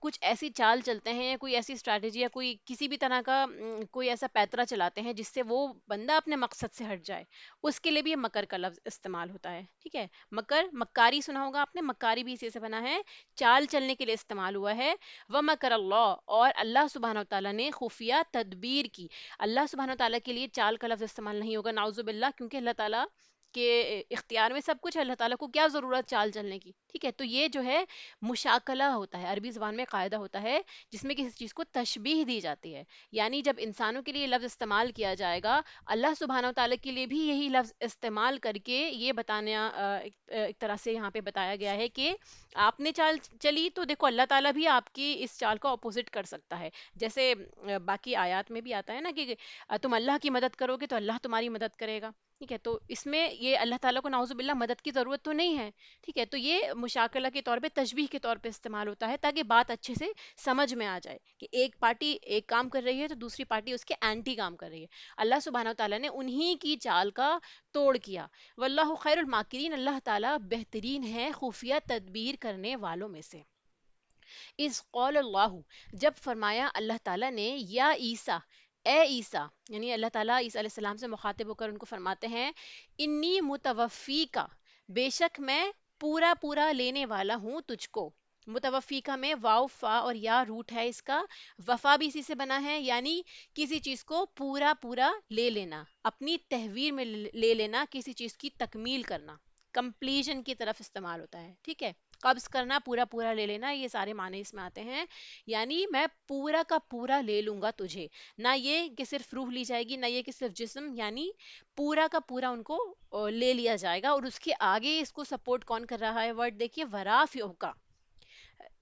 کچھ ایسی چال چلتے ہیں یا کوئی ایسی اسٹریٹجی یا کوئی کسی بھی طرح کا کوئی ایسا پیترا چلاتے ہیں جس سے وہ بندہ اپنے مقصد سے ہٹ جائے، اس کے لیے بھی یہ مکر کا لفظ استعمال ہوتا ہے، ٹھیک ہے؟ مکر، مکاری سنا ہوگا آپ نے، مکاری بھی اسی سے بنا ہے، چال چلنے کے لیے استعمال ہوا ہے۔ وَمَكَرَ اللَّهُ، اور اللہ سبحانہ و تعالیٰ نے خفیہ تدبیر کی۔ اللہ سبحانہ و تعالیٰ کے لیے چال کا لفظ استعمال نہیں ہوگا نعوذ باللہ، کیونکہ اللہ تعالیٰ کے اختیار میں سب کچھ ہے، اللہ تعالیٰ کو کیا ضرورت چال چلنے کی، ٹھیک ہے؟ تو یہ جو ہے مشاکلہ ہوتا ہے، عربی زبان میں قاعدہ ہوتا ہے جس میں کسی چیز کو تشبیہ دی جاتی ہے، یعنی جب انسانوں کے لیے لفظ استعمال کیا جائے گا، اللہ سبحانہ و تعالیٰ کے لیے بھی یہی لفظ استعمال کر کے یہ بتانا ایک طرح سے یہاں پہ بتایا گیا ہے کہ آپ نے چال چلی تو دیکھو اللہ تعالیٰ بھی آپ کی اس چال کو اپوزٹ کر سکتا ہے، جیسے باقی آیات میں بھی آتا ہے نا کہ تم اللہ کی مدد کرو گے تو اللہ تمہاری مدد کرے گا، ٹھیک ہے؟ تو اس میں یہ اللہ تعالیٰ کو نعوذ باللہ مدد کی ضرورت تو نہیں ہے، ٹھیک ہے؟ تو یہ مشاکلہ کے طور پہ، تشبیہ کے طور پہ استعمال ہوتا ہے تاکہ بات اچھے سے سمجھ میں آ جائے کہ ایک پارٹی ایک کام کر رہی ہے تو دوسری پارٹی اس کے اینٹی کام کر رہی ہے۔ اللہ سبحانہ و تعالیٰ نے انہی کی چال کا توڑ کیا۔ واللہ خیر الماکرین، اللہ تعالیٰ بہترین ہے خفیہ تدبیر کرنے والوں میں سے۔ اذ قال اللہ، جب فرمایا اللہ تعالیٰ نے، یا عیسیٰ، اے عیسیٰ، یعنی اللہ تعالیٰ عیسیٰ علیہ السلام سے مخاطب ہو کر ان کو فرماتے ہیں، انی متوفی کا، بے شک میں پورا پورا لینے والا ہوں تجھ کو۔ متوفی کا میں واو فا اور یا روٹ ہے اس کا، وفا بھی اسی سے بنا ہے، یعنی کسی چیز کو پورا پورا لے لینا، اپنی تحویر میں لے لینا، کسی چیز کی تکمیل کرنا، کمپلیشن کی طرف استعمال ہوتا ہے، ٹھیک ہے؟ قبض کرنا، پورا پورا لے لینا، یہ سارے معنی اس میں آتے ہیں، یعنی میں پورا کا پورا لے لوں گا تجھے، نہ یہ کہ صرف روح لی جائے گی، نہ یہ کہ صرف جسم، یعنی پورا کا پورا ان کو لے لیا جائے گا۔ اور اس کے آگے اس کو سپورٹ کون کر رہا ہے؟ ورڈ دیکھیے، ورافعہ کا،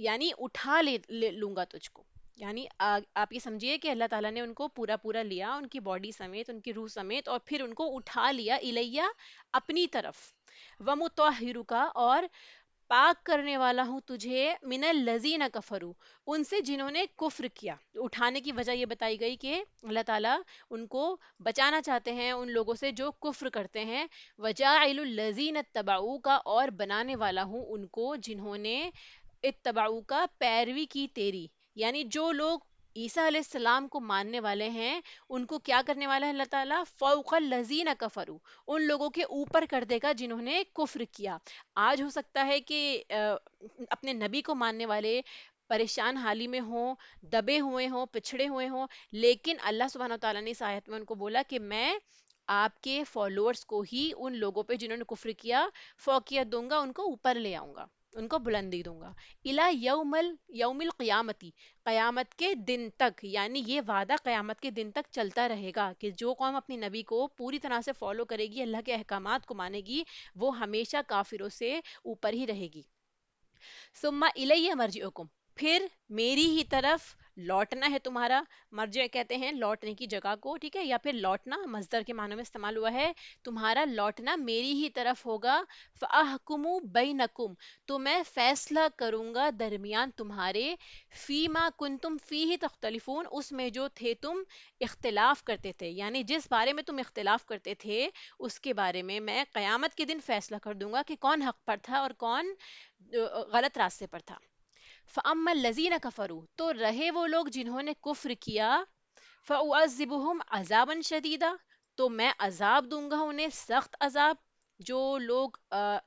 یعنی اٹھا لے لوں گا تجھ کو، یعنی آپ یہ سمجھیے کہ اللہ تعالیٰ نے ان کو پورا پورا لیا، ان کی باڈی سمیت، ان کی روح سمیت، اور پھر ان کو اٹھا لیا الیہ، اپنی طرف، ومطہرک، اور پاک کرنے والا ہوں تجھے، من الذین کفروا، ان سے جنہوں نے کفر کیا۔ اٹھانے کی وجہ یہ بتائی گئی کہ اللہ تعالیٰ ان کو بچانا چاہتے ہیں ان لوگوں سے جو کفر کرتے ہیں۔ وجاعل الذین اتبعوک، اور بنانے والا ہوں ان کو جنہوں نے اتبعوک، پیروی کی تیری، یعنی جو لوگ عیسیٰ علیہ السلام کو ماننے والے ہیں ان کو کیا کرنے والا ہے اللہ تعالیٰ؟ فوق الذین کفروا، ان لوگوں کے اوپر کر دے گا جنہوں نے کفر کیا۔ آج ہو سکتا ہے کہ اپنے نبی کو ماننے والے پریشان حالی میں ہوں، دبے ہوئے ہوں، پچھڑے ہوئے ہوں، لیکن اللہ سبحانہ وتعالیٰ نے اس آیت میں ان کو بولا کہ میں آپ کے فالوورز کو ہی ان لوگوں پہ جنہوں نے کفر کیا فوقیت دوں گا، ان کو اوپر لے آؤں گا، ان کو بلندی دوں گا، الی یوم القیامتی، قیامت کے دن تک، یعنی یہ وعدہ قیامت کے دن تک چلتا رہے گا کہ جو قوم اپنی نبی کو پوری طرح سے فالو کرے گی، اللہ کے احکامات کو مانے گی، وہ ہمیشہ کافروں سے اوپر ہی رہے گی۔ ثم الیہ مرجعکم، پھر میری ہی طرف لوٹنا ہے تمہارا۔ مرجع کہتے ہیں لوٹنے کی جگہ کو، ٹھیک ہے؟ یا پھر لوٹنا مصدر کے معنوں میں استعمال ہوا ہے، تمہارا لوٹنا میری ہی طرف ہوگا۔ فاحکم بینکم، تو میں فیصلہ کروں گا درمیان تمہارے، فیما کنتم فیہ تختلفون، اس میں جو تھے تم اختلاف کرتے تھے، یعنی جس بارے میں تم اختلاف کرتے تھے اس کے بارے میں قیامت کے دن فیصلہ کر دوں گا کہ کون حق پر تھا اور کون غلط راستے پر تھا۔ فَأَمَّا الَّذِينَ كَفَرُوا، تو رہے وہ لوگ جنہوں نے کفر کیا، فَأُعَذِّبُهُمْ عَذَابًا شَدِيدًا، تو میں عذاب دوں گا انہیں سخت عذاب۔ جو لوگ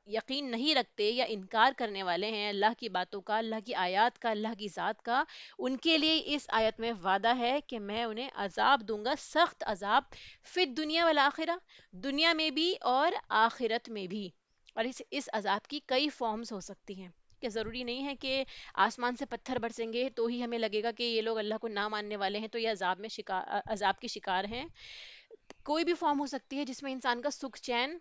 یقین نہیں رکھتے یا انکار کرنے والے ہیں اللہ کی باتوں کا، اللہ کی آیات کا، اللہ کی ذات کا، ان کے لیے اس آیت میں وعدہ ہے کہ میں انہیں عذاب دوں گا، سخت عذاب، فی الدنیا والآخرہ، دنیا میں بھی اور آخرت میں بھی۔ اور اس عذاب کی کئی فارمز ہو سکتی ہیں، کہ ضروری نہیں ہے کہ آسمان سے پتھر برسیں گے تو ہی ہمیں لگے گا کہ یہ لوگ اللہ کو نہ ماننے والے ہیں تو یہ عذاب کے شکار ہیں۔ کوئی بھی فارم ہو سکتی ہے جس میں انسان کا سکھ چین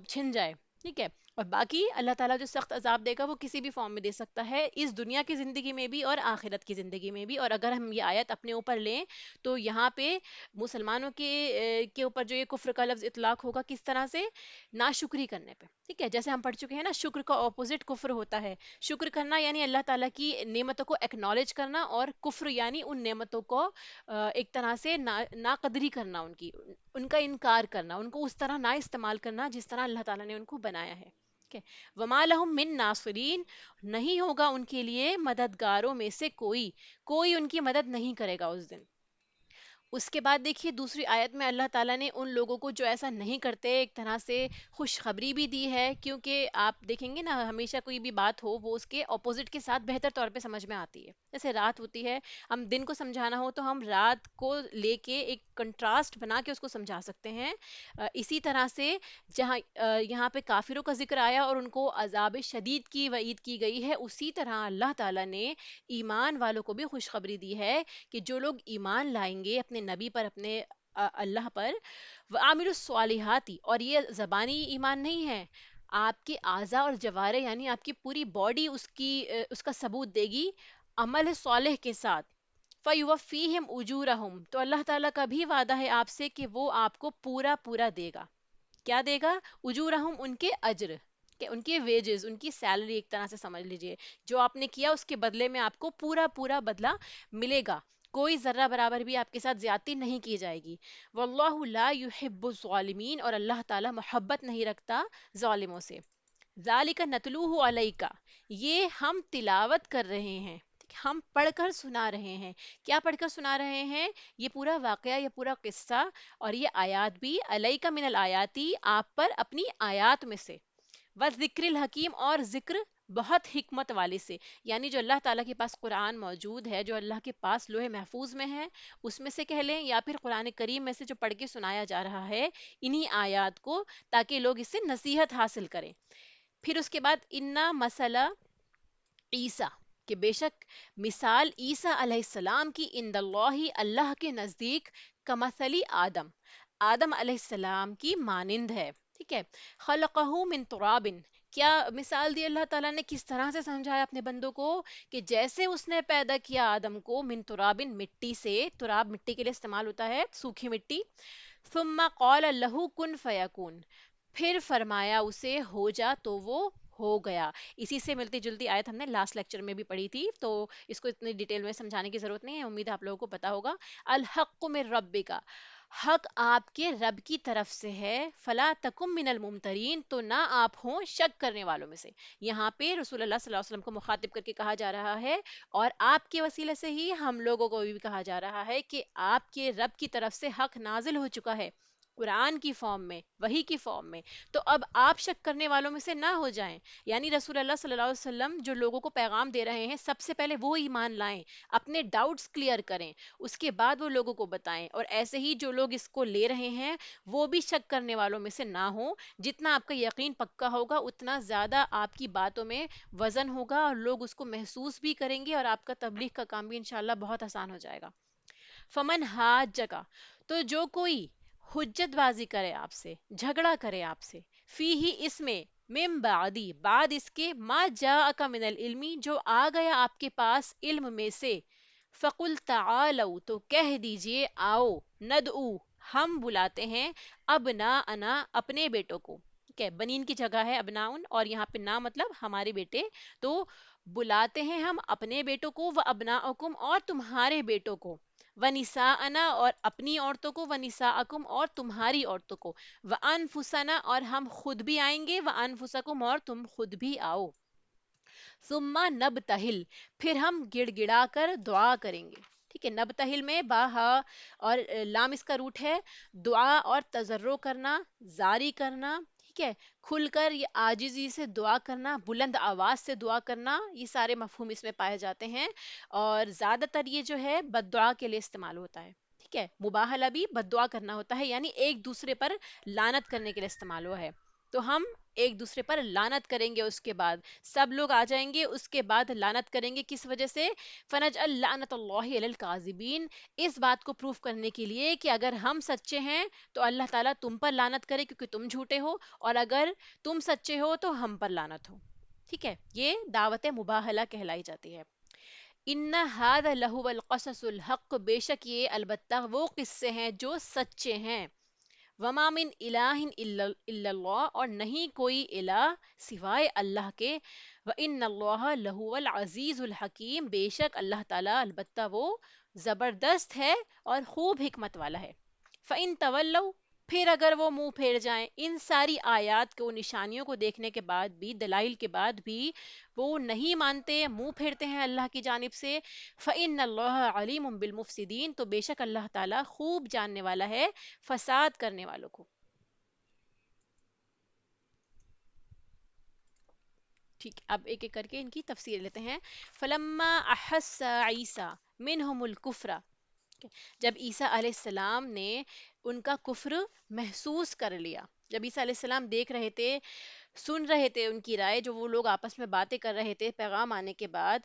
چھن جائے، ٹھیک ہے؟ اور باقی اللہ تعالیٰ جو سخت عذاب دے گا وہ کسی بھی فارم میں دے سکتا ہے، اس دنیا کی زندگی میں بھی اور آخرت کی زندگی میں بھی۔ اور اگر ہم یہ آیت اپنے اوپر لیں تو یہاں پہ مسلمانوں کے اوپر جو یہ کفر کا لفظ اطلاق ہوگا کس طرح سے؟ ناشکری کرنے پہ، ٹھیک ہے؟ جیسے ہم پڑھ چکے ہیں نا، شکر کا اپوزٹ کفر ہوتا ہے۔ شکر کرنا یعنی اللہ تعالیٰ کی نعمتوں کو ایکنالج کرنا، اور کفر یعنی ان نعمتوں کو ایک طرح سے ناقدری کرنا، ان کا انکار کرنا، ان کو اس طرح نہ استعمال کرنا جس طرح اللہ تعالیٰ نے ان کو بنایا ہے۔ ٹھیک ہے، وما لہم من ناصرین، نہیں ہوگا ان کے لیے مددگاروں میں سے کوئی، کوئی ان کی مدد نہیں کرے گا اس دن۔ اس کے بعد دیکھیے دوسری آیت میں اللہ تعالیٰ نے ان لوگوں کو جو ایسا نہیں کرتے ایک طرح سے خوشخبری بھی دی ہے، کیونکہ آپ دیکھیں گے نا ہمیشہ کوئی بھی بات ہو وہ اس کے اپوزٹ کے ساتھ بہتر طور پہ سمجھ میں آتی ہے۔ جیسے رات ہوتی ہے، ہم دن کو سمجھانا ہو تو ہم رات کو لے کے ایک کنٹراسٹ بنا کے اس کو سمجھا سکتے ہیں۔ اسی طرح سے جہاں یہاں پہ کافروں کا ذکر آیا اور ان کو عذاب شدید کی وعید کی گئی ہے، اسی طرح اللہ تعالیٰ نے ایمان والوں کو بھی خوشخبری دی ہے کہ جو لوگ ایمان لائیں گے اپنے نبی پر، اپنے اللہ پر، وعامل الصالحاتی، اور یہ زبانی ایمان نہیں ہے، آپ کے اعضاء اور جوارح یعنی آپ کی پوری باڈی اس کا ثبوت دے گی عمل صالح کے ساتھ، فَيُوَفِّيهِمْ أُجُورَهُمْ، تو اللہ تعالیٰ کا بھی وعدہ ہے آپ سے کہ وہ آپ کو پورا پورا دے گا۔ کیا دے گا؟ اجورہم، ان کے اجر، کہ ان کے ویجز، ان کی سیلری ایک طرح سے سمجھ لیجئے، جو آپ نے کیا اس کے بدلے میں آپ کو پورا پورا بدلہ ملے گا، کوئی ذرہ برابر بھی آپ کے ساتھ زیادتی نہیں کی جائے گی۔ واللہ لا یحب الظالمین، اور اللہ تعالی محبت نہیں رکھتا ظالموں سے۔ ذالک نتلوہ علیکا، یہ ہم تلاوت کر رہے ہیں، ہم پڑھ کر سنا رہے ہیں۔ کیا پڑھ کر سنا رہے ہیں؟ یہ پورا واقعہ، یہ پورا قصہ، اور یہ آیات بھی علیکا من الآیاتی، آپ پر اپنی آیات میں سے، وذکر الحکیم، اور ذکر بہت حکمت والے سے، یعنی جو اللہ تعالیٰ کے پاس قرآن موجود ہے، جو اللہ کے پاس لوح محفوظ میں ہے، اس میں سے کہہ لیں یا پھر قرآن کریم میں سے جو پڑھ کے سنایا جا رہا ہے انہی آیات کو، تاکہ لوگ اس سے نصیحت حاصل کریں۔ پھر اس کے بعد انا مسئلہ عیسیٰ، کہ بے شک مثال عیسیٰ علیہ السلام کی عند اللہ، اللہ کے نزدیک، کمثلی آدم، آدم علیہ السلام کی مانند ہے، ٹھیک ہے، خلقہ من تراب، کیا مثال دی اللہ تعالیٰ نے، کس طرح سے سمجھایا اپنے بندوں کو، کہ جیسے اس نے پیدا کیا آدم کو من تراب، مٹی سے، تراب مٹی کے لیے استعمال ہوتا ہے، سوکھی مٹی، ثم قال له کن فیکون، پھر فرمایا اسے ہو جا تو وہ ہو گیا۔ اسی سے ملتی جلتی آیت ہم نے لاسٹ لیکچر میں بھی پڑھی تھی، تو اس کو اتنی ڈیٹیل میں سمجھانے کی ضرورت نہیں ہے، امید ہے آپ لوگوں کو پتا ہوگا۔ الحق من ربک، حق آپ کے رب کی طرف سے ہے، فلا تکم من الممترین، تو نہ آپ ہوں شک کرنے والوں میں سے۔ یہاں پہ رسول اللہ صلی اللہ علیہ وسلم کو مخاطب کر کے کہا جا رہا ہے، اور آپ کے وسیلے سے ہی ہم لوگوں کو بھی کہا جا رہا ہے کہ آپ کے رب کی طرف سے حق نازل ہو چکا ہے قرآن کی فارم میں، وحی کی فارم میں، تو اب آپ شک کرنے والوں میں سے نہ ہو جائیں۔ یعنی رسول اللہ صلی اللہ علیہ وسلم جو لوگوں کو پیغام دے رہے ہیں، سب سے پہلے وہ ایمان لائیں، اپنے ڈاؤٹس کلیئر کریں، اس کے بعد وہ لوگوں کو بتائیں، اور ایسے ہی جو لوگ اس کو لے رہے ہیں وہ بھی شک کرنے والوں میں سے نہ ہوں۔ جتنا آپ کا یقین پکا ہوگا اتنا زیادہ آپ کی باتوں میں وزن ہوگا، اور لوگ اس کو محسوس بھی کریں گے، اور آپ کا تبلیغ کا کام بھی انشاءاللہ بہت آسان ہو جائے گا۔ فمن حاجکا، تو جو کوئی حجت بازی کرے آپ سے، جھگڑا کرے آپ سے، فی ہی اس میں، من بعدی، بعد اس کے، ما جاءک من العلم، جو آ گیا آپ کے پاس علم میں سے، فقل تعالوا، تو کہہ دیجئے آؤ، ندعو، ہم بلاتے ہیں، ابناءنا، اپنے بیٹوں کو، ٹھیک ہے، بنین کی جگہ ہے ابناؤن، اور یہاں پہ نا مطلب ہمارے بیٹے، تو بلاتے ہیں ہم اپنے بیٹوں کو، و ابناءکم، اور تمہارے بیٹوں کو، ونساءنا، اور اپنی عورتوں کو، ونساءکم، اور تمہاری عورتوں کو، وانفسنا، اور ہم خود بھی آئیں گے، وانفسکم، اور تم خود بھی آؤ، ثم نبتہل، پھر ہم گڑ گڑا کر دعا کریں گے، ٹھیک ہے، نبتہل میں با ہا اور لام اس کا روٹ ہے، دعا اور تضرع کرنا، زاری کرنا، ٹھیک ہے، کھل کر یہ عاجزی سے دعا کرنا، بلند آواز سے دعا کرنا، یہ سارے مفہوم اس میں پائے جاتے ہیں، اور زیادہ تر یہ جو ہے بد دعا کے لیے استعمال ہوتا ہے، ٹھیک ہے، مباہلہ بھی بد دعا کرنا ہوتا ہے، یعنی ایک دوسرے پر لعنت کرنے کے لیے استعمال ہوا ہے، تو ہم ایک دوسرے پر لعنت کریں گے، اس کے بعد سب لوگ آ جائیں گے، اس کے بعد لعنت کریں گے، کس وجہ سے، فنجعل لعنت اللہ علی الکاذبین، اس بات کو پروف کرنے کے لیے کہ اگر ہم سچے ہیں تو اللہ تعالیٰ تم پر لعنت کرے کیونکہ تم جھوٹے ہو، اور اگر تم سچے ہو تو ہم پر لعنت ہو، ٹھیک ہے، یہ دعوت مباہلہ کہلائی جاتی ہے۔ ان هذا لہو القصص الحق، بے شک یہ البتہ وہ قصے ہیں جو سچے ہیں، وما من الہ الا اللہ، اور نہیں کوئی الہ سوائے اللہ کے، وان اللہ لہو العزیز الحکیم، بے شک اللہ تعالیٰ البتہ وہ زبردست ہے اور خوب حکمت والا ہے۔ فَإِن تَوَلَّوْا، پھر اگر وہ منہ پھیر جائیں، ان ساری آیات کو، نشانیوں کو دیکھنے کے بعد بھی، دلائل کے بعد بھی وہ نہیں مانتے، منہ پھیرتے ہیں اللہ کی جانب سے، فَإِنَّ اللَّهَ عَلِيمٌ بِالْمُفْسِدِينَ، تو بے شک اللہ تعالیٰ خوب جاننے والا ہے فساد کرنے والوں کو. ٹھیک، اب ایک ایک کر کے ان کی تفسیر لیتے ہیں. فلما احس عیسیٰ منہم الکفر، جب عیسیٰ علیہ السلام نے ان کا کفر محسوس کر لیا، جب عیسیٰ علیہ السلام دیکھ رہے تھے، سن رہے تھے ان کی رائے، جو وہ لوگ آپس میں باتیں کر رہے تھے پیغام آنے کے بعد،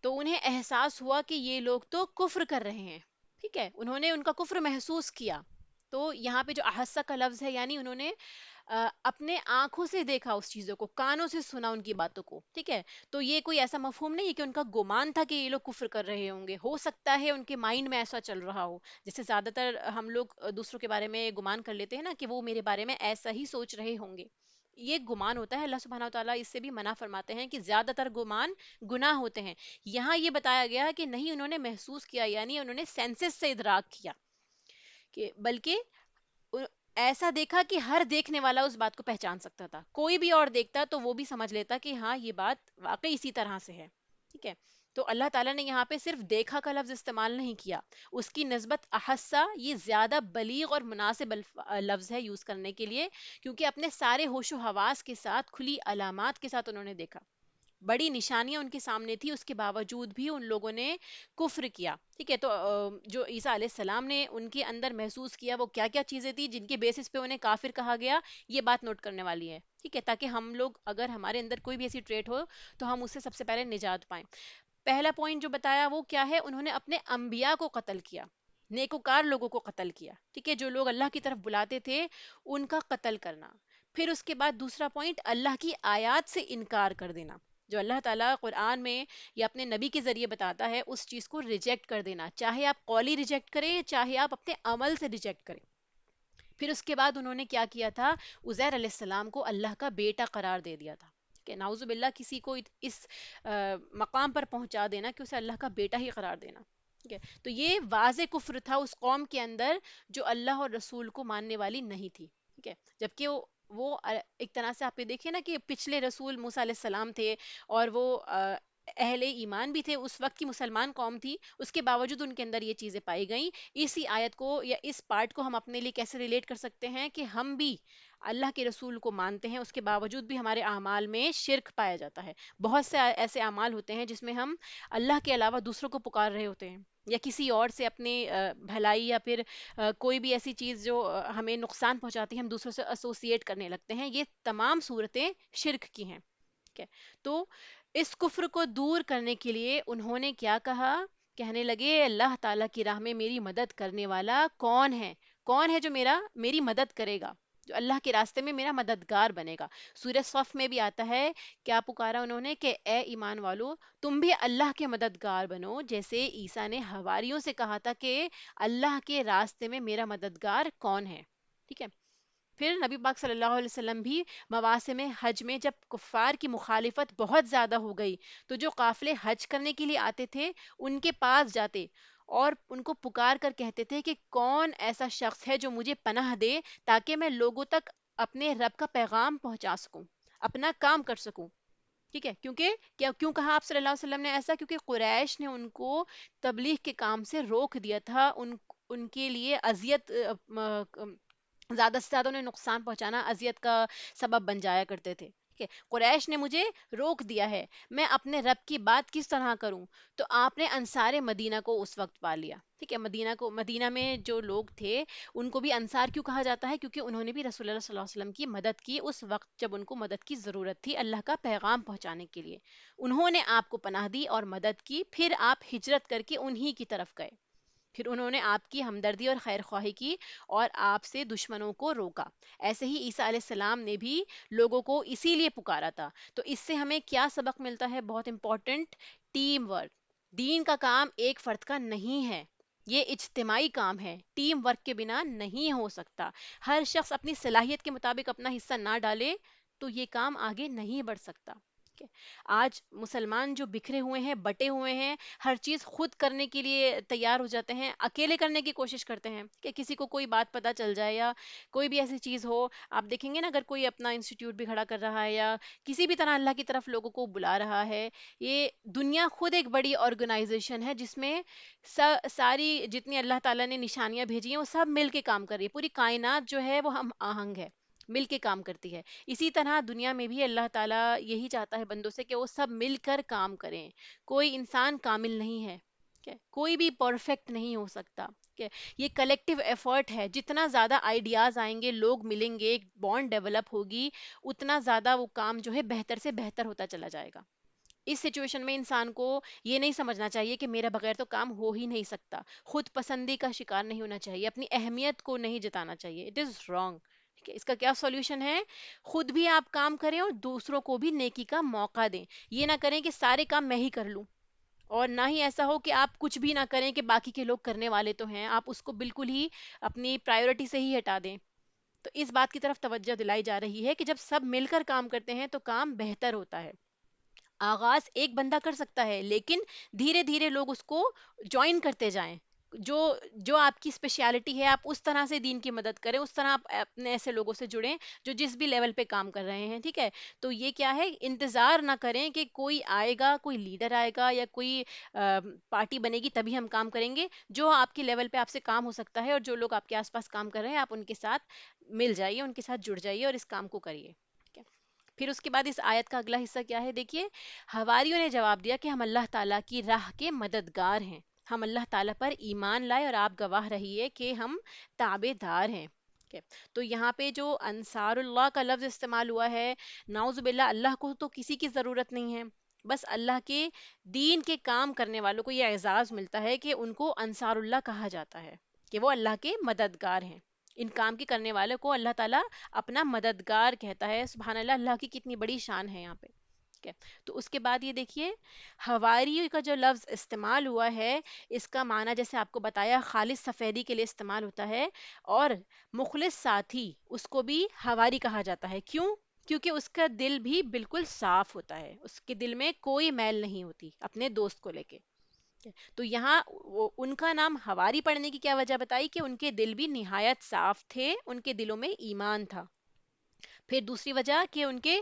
تو انہیں احساس ہوا کہ یہ لوگ تو کفر کر رہے ہیں. ٹھیک ہے، انہوں نے ان کا کفر محسوس کیا. تو یہاں پہ جو احسا کا لفظ ہے، یعنی انہوں نے اپنے آنکھوں سے دیکھا اس چیزوں کو، کانوں سے سنا ان کی باتوں کو. ٹھیک ہے، تو یہ کوئی ایسا مفہوم نہیں ہے کہ ان کا گمان تھا کہ یہ لوگ کفر کر رہے ہوں گے. ہو سکتا ہے ان کے مائنڈ میں ایسا چل رہا ہو، جیسے زیادہ تر ہم لوگ دوسروں کے بارے میں گمان کر لیتے ہیں نا، کہ وہ میرے بارے میں ایسا ہی سوچ رہے ہوں گے. یہ گمان ہوتا ہے. اللہ سبحانہ وتعالیٰ اس سے بھی منع فرماتے ہیں کہ زیادہ تر گمان گناہ ہوتے ہیں. یہاں یہ بتایا گیا کہ نہیں، انہوں نے محسوس کیا، یعنی انہوں نے سینسز سے ادراک کیا، کہ بلکہ ایسا دیکھا کہ ہر دیکھنے والا اس بات کو پہچان سکتا تھا. کوئی بھی اور دیکھتا تو وہ بھی سمجھ لیتا کہ ہاں یہ بات واقعی اسی طرح سے ہے. ٹھیک ہے، تو اللہ تعالیٰ نے یہاں پہ صرف دیکھا کا لفظ استعمال نہیں کیا، اس کی نسبت احسا یہ زیادہ بلیغ اور مناسب لفظ ہے یوز کرنے کے لیے، کیونکہ اپنے سارے ہوش و حواس کے ساتھ، کھلی علامات کے ساتھ انہوں نے دیکھا. بڑی نشانیاں ان کے سامنے تھی، اس کے باوجود بھی ان لوگوں نے کفر کیا. ٹھیک ہے، تو جو عیسیٰ علیہ السلام نے ان کے اندر محسوس کیا، وہ کیا کیا چیزیں تھی جن کے بیسس پہ انہیں کافر کہا گیا، یہ بات نوٹ کرنے والی ہے. ٹھیک ہے، تاکہ ہم لوگ، اگر ہمارے اندر کوئی بھی ایسی ٹریٹ ہو تو ہم اس سے سب سے پہلے نجات پائیں. پہلا پوائنٹ جو بتایا وہ کیا ہے، انہوں نے اپنے انبیاء کو قتل کیا، نیکوکار لوگوں کو قتل کیا. ٹھیک ہے، جو لوگ اللہ کی طرف بلاتے تھے ان کا قتل کرنا. پھر اس کے بعد دوسرا پوائنٹ، اللہ کی آیات سے انکار کر دینا. جو اللہ تعالیٰ قرآن میں یا اپنے نبی کے ذریعے بتاتا ہے، اس چیز کو ریجیکٹ کر دینا، چاہے آپ قولی ریجیکٹ کریں، چاہے آپ اپنے عمل سے ریجیکٹ کریں. پھر اس کے بعد انہوں نے کیا کیا تھا، عزیر علیہ السلام کو اللہ کا بیٹا قرار دے دیا تھا. کہ نعوذ باللہ کسی کو اس مقام پر پہنچا دینا کہ اسے اللہ کا بیٹا ہی قرار دینا. ٹھیک ہے، تو یہ واضح کفر تھا اس قوم کے اندر جو اللہ اور رسول کو ماننے والی نہیں تھی. ٹھیک ہے، جبکہ وہ ایک طرح سے آپ یہ دیکھیں نا کہ پچھلے رسول موسیٰ علیہ السلام تھے، اور وہ اہل ایمان بھی تھے، اس وقت کی مسلمان قوم تھی، اس کے باوجود ان کے اندر یہ چیزیں پائی گئیں. اسی آیت کو یا اس پارٹ کو ہم اپنے لیے کیسے ریلیٹ کر سکتے ہیں کہ ہم بھی اللہ کے رسول کو مانتے ہیں، اس کے باوجود بھی ہمارے اعمال میں شرک پایا جاتا ہے. بہت سے ایسے اعمال ہوتے ہیں جس میں ہم اللہ کے علاوہ دوسروں کو پکار رہے ہوتے ہیں، یا کسی اور سے اپنی بھلائی یا پھر کوئی بھی ایسی چیز جو ہمیں نقصان پہنچاتی ہے، ہم دوسروں سے ایسوسیٹ کرنے لگتے ہیں. یہ تمام صورتیں شرک کی ہیں. ٹھیک ہے، تو اس کفر کو دور کرنے کے لیے انہوں نے کیا کہا، کہنے لگے اللہ تعالیٰ کی راہ میں میری مدد کرنے والا کون ہے، کون ہے جو میری مدد کرے گا، جو اللہ کے راستے میں میرا مددگار بنے گا. سورہ صف میں بھی آتا ہے، کیا پکارا انہوں نے کہ اے ایمان والو تم بھی اللہ کے مددگار بنو، جیسے عیسیٰ نے حواریوں سے کہا تھا کہ اللہ کے راستے میں میرا مددگار کون ہے. ٹھیک ہے، پھر نبی پاک صلی اللہ علیہ وسلم بھی مواسم حج میں جب کفار کی مخالفت بہت زیادہ ہو گئی، تو جو قافلے حج کرنے کے لیے آتے تھے ان کے پاس جاتے اور ان کو پکار کر کہتے تھے کہ کون ایسا شخص ہے جو مجھے پناہ دے، تاکہ میں لوگوں تک اپنے رب کا پیغام پہنچا سکوں، اپنا کام کر سکوں. ٹھیک ہے، کیوں کہا آپ صلی اللہ علیہ وسلم نے ایسا، کیونکہ قریش نے ان کو تبلیغ کے کام سے روک دیا تھا، ان کے لیے اذیت، زیادہ سے زیادہ انہیں نقصان پہنچانا اذیت کا سبب بن جایا کرتے تھے. ٹھیک ہے، قریش نے مجھے روک دیا ہے، میں اپنے رب کی بات کس طرح کروں؟ تو آپ نے انصار مدینہ کو اس وقت پا لیا. ٹھیک ہے، مدینہ میں جو لوگ تھے ان کو بھی انصار کیوں کہا جاتا ہے؟ کیونکہ انہوں نے بھی رسول اللہ صلی اللہ علیہ وسلم کی مدد کی اس وقت جب ان کو مدد کی ضرورت تھی اللہ کا پیغام پہنچانے کے لیے. انہوں نے آپ کو پناہ دی اور مدد کی، پھر آپ ہجرت کر کے انہی کی طرف گئے، پھر انہوں نے آپ کی ہمدردی اور خیر خواہی کی اور آپ سے دشمنوں کو روکا. ایسے ہی عیسیٰ علیہ السلام نے بھی لوگوں کو اسی لیے پکارا تھا. تو اس سے ہمیں کیا سبق ملتا ہے؟ بہت امپورٹنٹ، ٹیم ورک. دین کا کام ایک فرد کا نہیں ہے، یہ اجتماعی کام ہے، ٹیم ورک کے بنا نہیں ہو سکتا. ہر شخص اپنی صلاحیت کے مطابق اپنا حصہ نہ ڈالے تو یہ کام آگے نہیں بڑھ سکتا. ٹھیک ہے؟ آج مسلمان جو بکھرے ہوئے ہیں، بٹے ہوئے ہیں، ہر چیز خود کرنے کے لیے تیار ہو جاتے ہیں، اکیلے کرنے کی کوشش کرتے ہیں کہ کسی کو کوئی بات پتہ چل جائے یا کوئی بھی ایسی چیز ہو. آپ دیکھیں گے نا، اگر کوئی اپنا انسٹیٹیوٹ بھی کھڑا کر رہا ہے یا کسی بھی طرح اللہ کی طرف لوگوں کو بلا رہا ہے، یہ دنیا خود ایک بڑی آرگنائزیشن ہے جس میں ساری جتنی اللہ تعالیٰ نے نشانیاں بھیجی ہیں وہ سب مل کے کام کر رہی ہے. پوری کائنات جو ہے وہ ہم آہنگ ہے، مل کے کام کرتی ہے. اسی طرح دنیا میں بھی اللہ تعالیٰ یہی چاہتا ہے بندوں سے کہ وہ سب مل کر کام کریں. کوئی انسان کامل نہیں ہے، ٹھیک ہے؟ کوئی بھی پرفیکٹ نہیں ہو سکتا. ٹھیک ہے؟ یہ کلیکٹیو ایفرٹ ہے. جتنا زیادہ آئیڈیاز آئیں گے، لوگ ملیں گے، ایک بانڈ ڈیولپ ہوگی، اتنا زیادہ وہ کام جو ہے بہتر سے بہتر ہوتا چلا جائے گا. اس سچویشن میں انسان کو یہ نہیں سمجھنا چاہیے کہ میرا بغیر تو کام ہو ہی نہیں سکتا. خود پسندی کا شکار نہیں ہونا چاہیے، اپنی اہمیت کو نہیں جتانا چاہیے. It is wrong. ٹھیک ہے؟ اس کا کیا سولوشن ہے؟ خود بھی آپ کام کریں اور دوسروں کو بھی نیکی کا موقع دیں. یہ نہ کریں کہ سارے کام میں ہی کر لوں، اور نہ ہی ایسا ہو کہ آپ کچھ بھی نہ کریں کہ باقی کے لوگ کرنے والے تو ہیں، آپ اس کو بالکل ہی اپنی پرائیورٹی سے ہی ہٹا دیں. تو اس بات کی طرف توجہ دلائی جا رہی ہے کہ جب سب مل کر کام کرتے ہیں تو کام بہتر ہوتا ہے. آغاز ایک بندہ کر سکتا ہے، لیکن دھیرے دھیرے لوگ اس کو جوائن کرتے جائیں. جو جو آپ کی اسپیشلٹی ہے، آپ اس طرح سے دین کی مدد کریں، اس طرح آپ اپنے ایسے لوگوں سے جڑیں جو جس بھی لیول پہ کام کر رہے ہیں. ٹھیک ہے؟ تو یہ کیا ہے، انتظار نہ کریں کہ کوئی آئے گا، کوئی لیڈر آئے گا یا کوئی پارٹی بنے گی تبھی ہم کام کریں گے. جو آپ کی لیول پہ آپ سے کام ہو سکتا ہے اور جو لوگ آپ کے آس پاس کام کر رہے ہیں، آپ ان کے ساتھ مل جائیے، ان کے ساتھ جڑ جائیے اور اس کام کو کریے. ٹھیک ہے؟ پھر اس کے بعد اس آیت کا اگلا حصہ کیا ہے، دیکھیے. حواریوں نے جواب دیا کہ ہم اللہ تعالیٰ کی راہ کے مددگار ہیں. ہم اللہ تعالیٰ پر ایمان لائے اور آپ گواہ رہیے کہ ہم تابع دار ہیں. Okay. تو یہاں پہ جو انصار اللہ کا لفظ استعمال ہوا ہے، نعوذ باللہ، اللہ کو تو کسی کی ضرورت نہیں ہے. بس اللہ کے دین کے کام کرنے والوں کو یہ اعزاز ملتا ہے کہ ان کو انصار اللہ کہا جاتا ہے، کہ وہ اللہ کے مددگار ہیں. ان کام کے کرنے والوں کو اللہ تعالیٰ اپنا مددگار کہتا ہے. سبحان اللہ، اللہ کی کتنی بڑی شان ہے یہاں پہ. ٹھیک ہے؟ تو اس کے بعد یہ دیکھیے، حواری کا جو لفظ استعمال ہوا ہے، اس کا معنی جیسے آپ کو بتایا خالص سفیدی کے لیے استعمال ہوتا ہے، اور مخلص ساتھی اس کو بھی حواری کہا جاتا ہے. کیوں؟ کیونکہ اس کا دل بھی بالکل صاف ہوتا ہے، اس کے دل میں کوئی میل نہیں ہوتی اپنے دوست کو لے کے. تو یہاں ان کا نام حواری پڑھنے کی کیا وجہ بتائی، کہ ان کے دل بھی نہایت صاف تھے، ان کے دلوں میں ایمان تھا. پھر دوسری وجہ کہ ان کے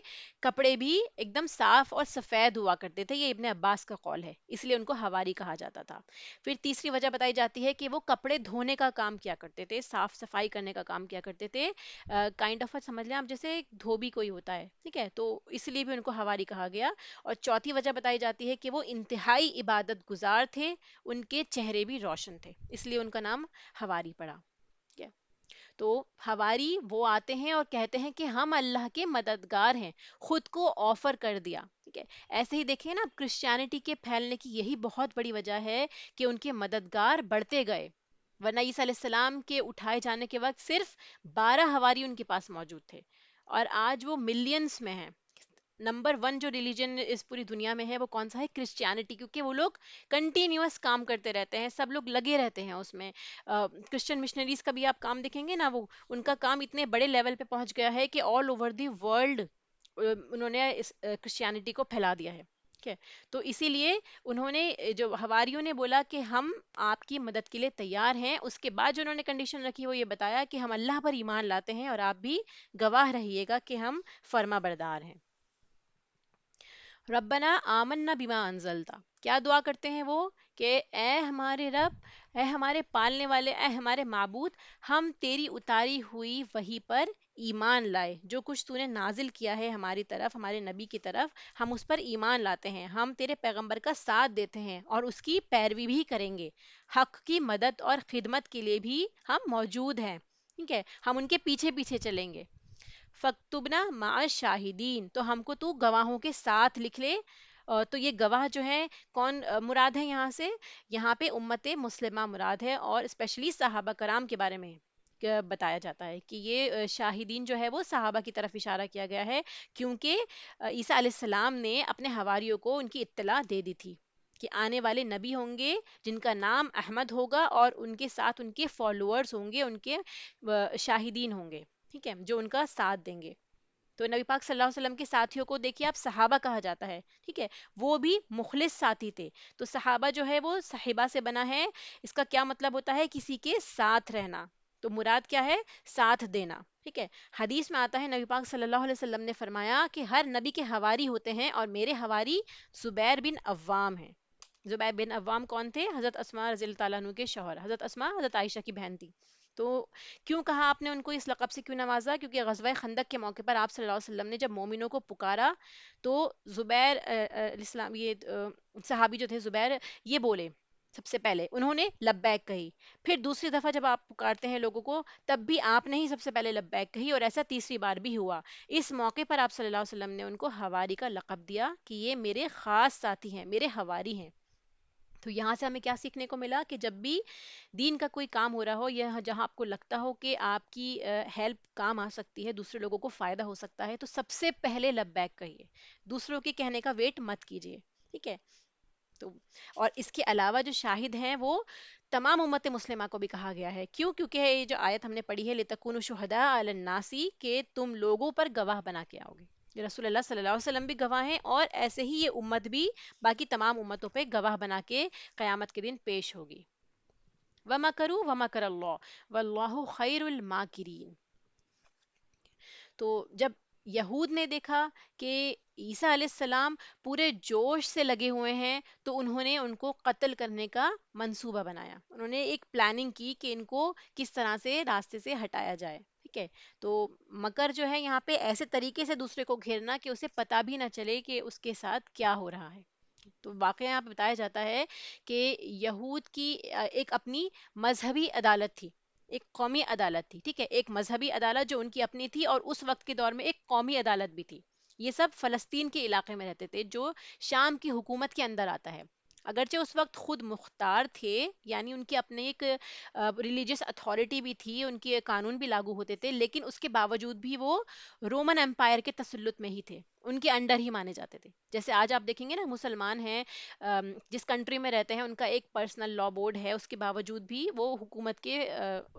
کپڑے بھی ایک دم صاف اور سفید ہوا کرتے تھے. یہ ابن عباس کا قول ہے، اس لیے ان کو حواری کہا جاتا تھا. پھر تیسری وجہ بتائی جاتی ہے کہ وہ کپڑے دھونے کا کام کیا کرتے تھے، صاف صفائی کرنے کا کام کیا کرتے تھے. کائنڈ آف سمجھ لیں آپ جیسے دھوبی کوئی ہوتا ہے. ٹھیک ہے؟ تو اس لیے بھی ان کو حواری کہا گیا. اور چوتھی وجہ بتائی جاتی ہے کہ وہ انتہائی عبادت گزار تھے، ان کے چہرے بھی روشن تھے، اس لیے ان کا نام حواری پڑا. ٹھیک ہے؟ تو حواری وہ آتے ہیں اور کہتے ہیں کہ ہم اللہ کے مددگار ہیں، خود کو آفر کر دیا. ٹھیک ہے؟ ایسے ہی دیکھیں نا، کرسچینٹی کے پھیلنے کی یہی بہت بڑی وجہ ہے کہ ان کے مددگار بڑھتے گئے. ورنہ عیسیٰ علیہ السلام کے اٹھائے جانے کے وقت صرف 12 حواری ان کے پاس موجود تھے، اور آج وہ ملینز میں ہیں. نمبر ون جو ریلیجن اس پوری دنیا میں ہے وہ کون سا ہے؟ کرسچینٹی. کیونکہ وہ لوگ کنٹینیوس کام کرتے رہتے ہیں، سب لوگ لگے رہتے ہیں اس میں. کرسچن مشنریز کا بھی آپ کام دیکھیں گے نا، وہ ان کا کام اتنے بڑے لیول پہ پہنچ گیا ہے کہ آل اوور دی ورلڈ انہوں نے اس کرسچینٹی کو پھیلا دیا ہے. ٹھیک ہے؟ تو اسی لیے انہوں نے جو حواریوں نے بولا کہ ہم آپ کی مدد کے لیے تیار ہیں، اس کے بعد جو انہوں نے کنڈیشن رکھی وہ یہ بتایا کہ ہم اللہ پر ایمان لاتے ہیں اور آپ بھی گواہ رہیے گا کہ ہم فرما بردار ہیں. ربنا آمنا بما انزلتا. کیا دعا کرتے ہیں وہ؟ کہ اے ہمارے رب، اے ہمارے پالنے والے، اے ہمارے معبود، ہم تیری اتاری ہوئی وحی پر ایمان لائے. جو کچھ تو نے نازل کیا ہے ہماری طرف، ہمارے نبی کی طرف، ہم اس پر ایمان لاتے ہیں. ہم تیرے پیغمبر کا ساتھ دیتے ہیں اور اس کی پیروی بھی کریں گے. حق کی مدد اور خدمت کے لیے بھی ہم موجود ہیں. ٹھیک ہے؟ ہم ان کے پیچھے پیچھے چلیں گے. فَاكْتُبْنَا مَعَ الشَّاهِدِينَ. تو ہم کو تو گواہوں کے ساتھ لکھ لے. تو یہ گواہ جو ہے کون مراد ہے یہاں سے؟ یہاں پہ امت مسلمہ مراد ہے، اور اسپیشلی صحابہ کرام کے بارے میں بتایا جاتا ہے کہ یہ شاہدین جو ہے وہ صحابہ کی طرف اشارہ کیا گیا ہے، کیونکہ عیسیٰ علیہ السلام نے اپنے حواریوں کو ان کی اطلاع دے دی تھی کہ آنے والے نبی ہوں گے جن کا نام احمد ہوگا، اور ان کے ساتھ ان کے فالوورز ہوں گے، ان کے شاہدین ہوں گے. ٹھیک ہے؟ جو ان کا ساتھ دیں گے. تو نبی پاک صلی اللہ علیہ وسلم کے ساتھیوں کو دیکھیے آپ، صحابہ کہا جاتا ہے، ٹھیک ہے، وہ بھی مخلص ساتھی تھے. تو صحابہ جو ہے وہ صحابہ سے بنا ہے. اس کا کیا مطلب ہوتا ہے؟ کسی کے ساتھ رہنا. تو مراد کیا ہے؟ ساتھ دینا. ٹھیک ہے. حدیث میں آتا ہے نبی پاک صلی اللہ علیہ وسلم نے فرمایا کہ ہر نبی کے حواری ہوتے ہیں، اور میرے حواری زبیر بن عوام ہیں. زبیر بن عوام کون تھے؟ حضرت اسماء رضی اللہ تعالیٰ عنہ کے شوہر. حضرت اسماء حضرت عائشہ کی بہن تھی. تو کیوں کہا آپ نے ان کو اس لقب سے کیوں نوازا؟ کیونکہ غزوہ خندق کے موقع پر آپ صلی اللہ علیہ وسلم نے جب مومنوں کو پکارا تو زبیر اسلام یہ صحابی جو تھے زبیر، یہ بولے سب سے پہلے، انہوں نے لبیک کہی. پھر دوسری دفعہ جب آپ پکارتے ہیں لوگوں کو، تب بھی آپ نے ہی سب سے پہلے لبیک کہی، اور ایسا تیسری بار بھی ہوا. اس موقع پر آپ صلی اللہ علیہ وسلم نے ان کو حواری کا لقب دیا کہ یہ میرے خاص ساتھی ہیں، میرے حواری ہیں. تو یہاں سے ہمیں کیا سیکھنے کو ملا؟ کہ جب بھی دین کا کوئی کام ہو رہا ہو، یا جہاں آپ کو لگتا ہو کہ آپ کی ہیلپ کام آ سکتی ہے، دوسرے لوگوں کو فائدہ ہو سکتا ہے، تو سب سے پہلے لبیک کہیے. دوسروں کے کہنے کا ویٹ مت کیجیے. ٹھیک ہے. تو اور اس کے علاوہ جو شاہد ہیں وہ تمام امت مسلمہ کو بھی کہا گیا ہے. کیوں؟ کیونکہ یہ جو آیت ہم نے پڑھی ہے لِتَكُونُوا شُهَدَاءَ عَلَى النَّاسِ، کہ تم لوگوں پر گواہ بنا کے آؤ گے. یہ رسول اللہ صلی اللہ علیہ وسلم بھی گواہ ہیں، اور ایسے ہی یہ امت بھی باقی تمام امتوں پہ گواہ بنا کے قیامت کے دن پیش ہوگی. وَمَكَرُوا وَمَكَرَ اللَّهُ وَاللَّهُ خَيْرُ الْمَاكِرِينَ. تو جب یہود نے دیکھا کہ عیسیٰ علیہ السلام پورے جوش سے لگے ہوئے ہیں، تو انہوں نے ان کو قتل کرنے کا منصوبہ بنایا. انہوں نے ایک پلاننگ کی کہ ان کو کس طرح سے راستے سے ہٹایا جائے. ٹھیک ہے. تو مکر جو ہے یہاں پہ ایسے طریقے سے دوسرے کو گھیرنا کہ اسے پتا بھی نہ چلے کہ اس کے ساتھ کیا ہو رہا ہے. تو واقعہ یہاں پہ بتایا جاتا ہے کہ یہود کی ایک اپنی مذہبی عدالت تھی، ایک قومی عدالت تھی. ٹھیک ہے. ایک مذہبی عدالت جو ان کی اپنی تھی، اور اس وقت کے دور میں ایک قومی عدالت بھی تھی. یہ سب فلسطین کے علاقے میں رہتے تھے، جو شام کی حکومت کے اندر آتا ہے. اگرچہ اس وقت خود مختار تھے، یعنی ان کی اپنے ایک ریلیجیس اتھارٹی بھی تھی، ان کے قانون بھی لاگو ہوتے تھے، لیکن اس کے باوجود بھی وہ رومن امپائر کے تسلط میں ہی تھے، ان کے انڈر ہی مانے جاتے تھے. جیسے آج آپ دیکھیں گے نا، مسلمان ہیں، جس کنٹری میں رہتے ہیں ان کا ایک پرسنل لا بورڈ ہے، اس کے باوجود بھی وہ حکومت کے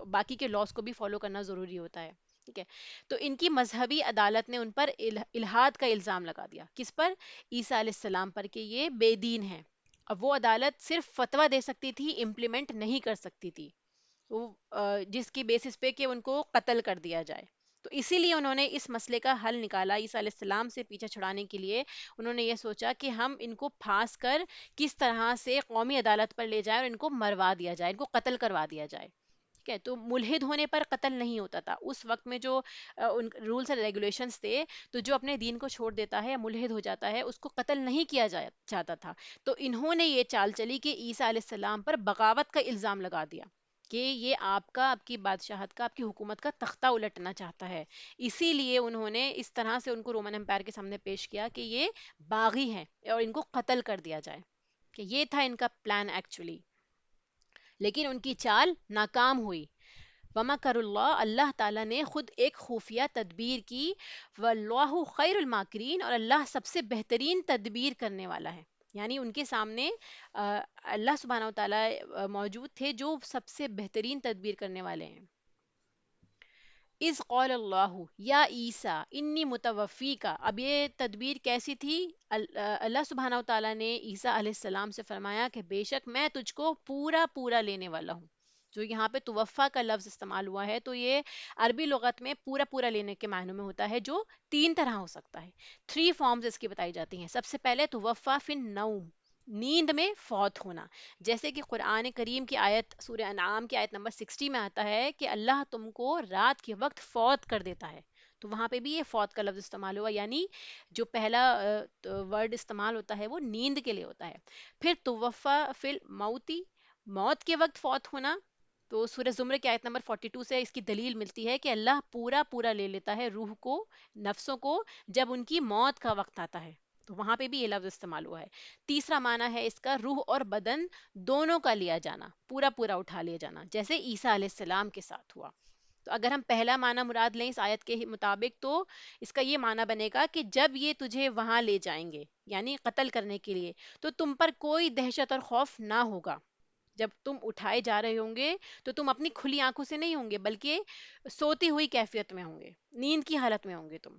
باقی کے لاس کو بھی فالو کرنا ضروری ہوتا ہے. ٹھیک ہے. تو ان کی مذہبی عدالت نے ان پر الہاد کا الزام لگا دیا. کس پر؟ عیسیٰ علیہ السلام پر، کہ یہ بے دین ہیں. اب وہ عدالت صرف فتویٰ دے سکتی تھی، امپلیمنٹ نہیں کر سکتی تھی. وہ جس کی بیسس پہ کہ ان کو قتل کر دیا جائے. تو اسی لیے انہوں نے اس مسئلے کا حل نکالا. عیسیٰ علیہ السلام سے پیچھا چھڑانے کے لیے انہوں نے یہ سوچا کہ ہم ان کو پھانس کر کس طرح سے قومی عدالت پر لے جائیں اور ان کو مروا دیا جائے، ان کو قتل کروا دیا جائے. ٹھیک ہے. تو ملحد ہونے پر قتل نہیں ہوتا تھا اس وقت میں. جو ان رولز اور ریگولیشنز تھے، تو جو اپنے دین کو چھوڑ دیتا ہے یا ملحد ہو جاتا ہے، اس کو قتل نہیں کیا جاتا تھا. تو انہوں نے یہ چال چلی کہ عیسیٰ علیہ السلام پر بغاوت کا الزام لگا دیا، کہ یہ آپ کا، آپ کی بادشاہت کا، آپ کی حکومت کا تختہ الٹنا چاہتا ہے. اسی لیے انہوں نے اس طرح سے ان کو رومن امپائر کے سامنے پیش کیا کہ یہ باغی ہیں اور ان کو قتل کر دیا جائے. کہ یہ تھا ان کا پلان ایکچولی. لیکن ان کی چال ناکام ہوئی. وَمَكَرُ اللَّهُ، اللہ تعالیٰ نے خود ایک خفیہ تدبیر کی. وَاللَّهُ خَيْرُ الْمَاكِرِينَ، اور اللہ سب سے بہترین تدبیر کرنے والا ہے. یعنی ان کے سامنے اللہ سبحانہ و تعالیٰ موجود تھے، جو سب سے بہترین تدبیر کرنے والے ہیں. اذ قال اللہ یا عیسیٰ انی متوفی کا. اب یہ تدبیر کیسی تھی؟ اللہ سبحانہ و تعالیٰ نے عیسیٰ علیہ السلام سے فرمایا کہ بے شک میں تجھ کو پورا پورا لینے والا ہوں. جو یہاں پہ توفا کا لفظ استعمال ہوا ہے، تو یہ عربی لغت میں پورا پورا لینے کے معنوں میں ہوتا ہے، جو تین طرح ہو سکتا ہے. 3 فارمز اس کی بتائی جاتی ہیں. سب سے پہلے توفا فی النوم، نیند میں فوت ہونا. جیسے کہ قرآن کریم کی آیت سورہ انعام کی آیت نمبر 60 میں آتا ہے کہ اللہ تم کو رات کے وقت فوت کر دیتا ہے. تو وہاں پہ بھی یہ فوت کا لفظ استعمال ہوا، یعنی جو پہلا ورڈ استعمال ہوتا ہے وہ نیند کے لیے ہوتا ہے. پھر توفا فی الموتی، موت کے وقت فوت ہونا. تو سورہ زمر کی آیت نمبر 42 سے اس کی دلیل ملتی ہے کہ اللہ پورا پورا لے لیتا ہے روح کو، نفسوں کو، جب ان کی موت کا وقت آتا ہے. تو وہاں پہ بھی یہ لفظ استعمال ہوا ہے. تیسرا معنی ہے اس کا روح اور بدن دونوں کا لیا جانا، پورا پورا اٹھا لیا جانا، جیسے عیسیٰ علیہ السلام کے ساتھ ہوا. تو اگر ہم پہلا معنی مراد لیں اس آیت کے مطابق، تو اس کا یہ معنی بنے گا کہ جب یہ تجھے وہاں لے جائیں گے، یعنی قتل کرنے کے لیے، تو تم پر کوئی دہشت اور خوف نہ ہوگا. جب تم اٹھائے جا رہے ہوں گے تو تم اپنی کھلی آنکھوں سے نہیں ہوں گے، بلکہ سوتی ہوئی کیفیت میں ہوں گے، نیند کی حالت میں ہوں گے تم.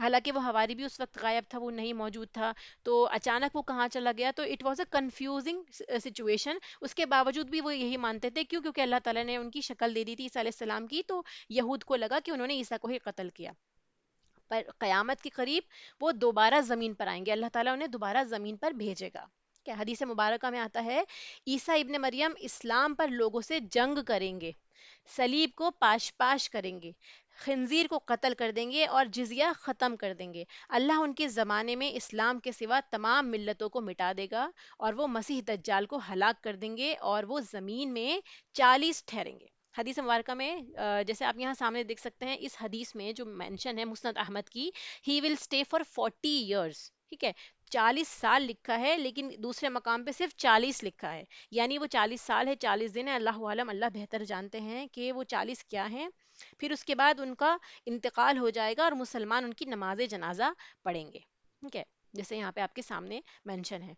حالانکہ وہ ہواری بھی اس وقت غائب تھا، وہ نہیں موجود تھا، تو اچانک وہ کہاں چلا گیا؟ تو it was a confusing situation. اس کے باوجود بھی وہ یہی مانتے تھے، کیوں؟ کیونکہ اللہ تعالیٰ نے ان کی شکل دے دی تھی عیسیٰ علیہ السلام کی، تو یہود کو لگا کہ انہوں نے عیسیٰ کو ہی قتل کیا. پر قیامت کے قریب وہ دوبارہ زمین پر آئیں گے، اللہ تعالیٰ انہیں دوبارہ زمین پر بھیجے گا. کہ حدیث مبارکہ میں آتا ہے عیسیٰ ابن مریم اسلام پر لوگوں سے جنگ کریں گے، صلیب کو پاش پاش کریں گے، خنزیر کو قتل کر دیں گے اور جزیہ ختم کر دیں گے. اللہ ان کے زمانے میں اسلام کے سوا تمام ملتوں کو مٹا دے گا، اور وہ مسیح دجال کو ہلاک کر دیں گے، اور وہ زمین میں 40 ٹھہریں گے. حدیث مبارکہ میں جیسے آپ یہاں سامنے دیکھ سکتے ہیں، اس حدیث میں جو مینشن ہے مسند احمد کی، ہی ول اسٹے فار 40 ایئرس. ٹھیک ہے، 40 سال لکھا ہے، لیکن دوسرے مقام پہ صرف 40 لکھا ہے. یعنی وہ 40 سال ہے، 40 دن ہے، اللہ عالم، اللہ بہتر جانتے ہیں کہ وہ 40 کیا ہیں. پھر اس کے بعد ان کا انتقال ہو جائے گا، اور مسلمان ان کی نماز جنازہ پڑھیں گے. ٹھیک ہے، جیسے یہاں پہ آپ کے سامنے مینشن ہے.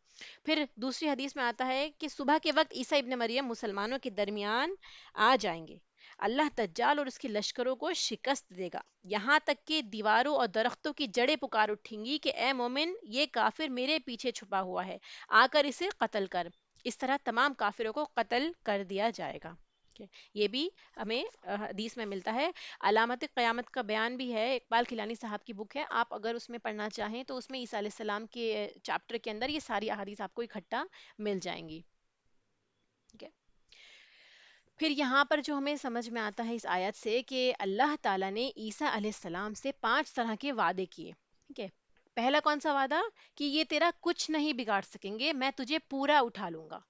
پھر دوسری حدیث میں آتا ہے کہ صبح کے وقت عیسیٰ ابن مریم مسلمانوں کے درمیان آ جائیں گے. اللہ دجال اور اس کے لشکروں کو شکست دے گا، یہاں تک کہ دیواروں اور درختوں کی جڑیں پکار اٹھیں گی کہ اے مومن، یہ کافر میرے پیچھے چھپا ہوا ہے، آ کر اسے قتل کر. اس طرح تمام کافروں کو قتل کر دیا جائے گا. یہ بھی ہمیں حدیث میں ملتا ہے. علامت قیامت کا بیان بھی ہے، اقبال کیلانی صاحب کی بک ہے، آپ اگر اس میں پڑھنا چاہیں تو اس میں عیسیٰ علیہ السلام کے چیپٹر کے اندر یہ ساری احادیث آپ کو اکٹھا مل جائیں گی. ٹھیک ہے، پھر یہاں پر جو ہمیں سمجھ میں آتا ہے اس آیت سے کہ اللہ تعالیٰ نے عیسیٰ علیہ السلام سے 5 طرح کے وعدے کیے. ٹھیک ہے، پہلا کون سا وعدہ؟ کہ یہ تیرا کچھ نہیں بگاڑ سکیں گے، میں تجھے پورا اٹھا لوں گا.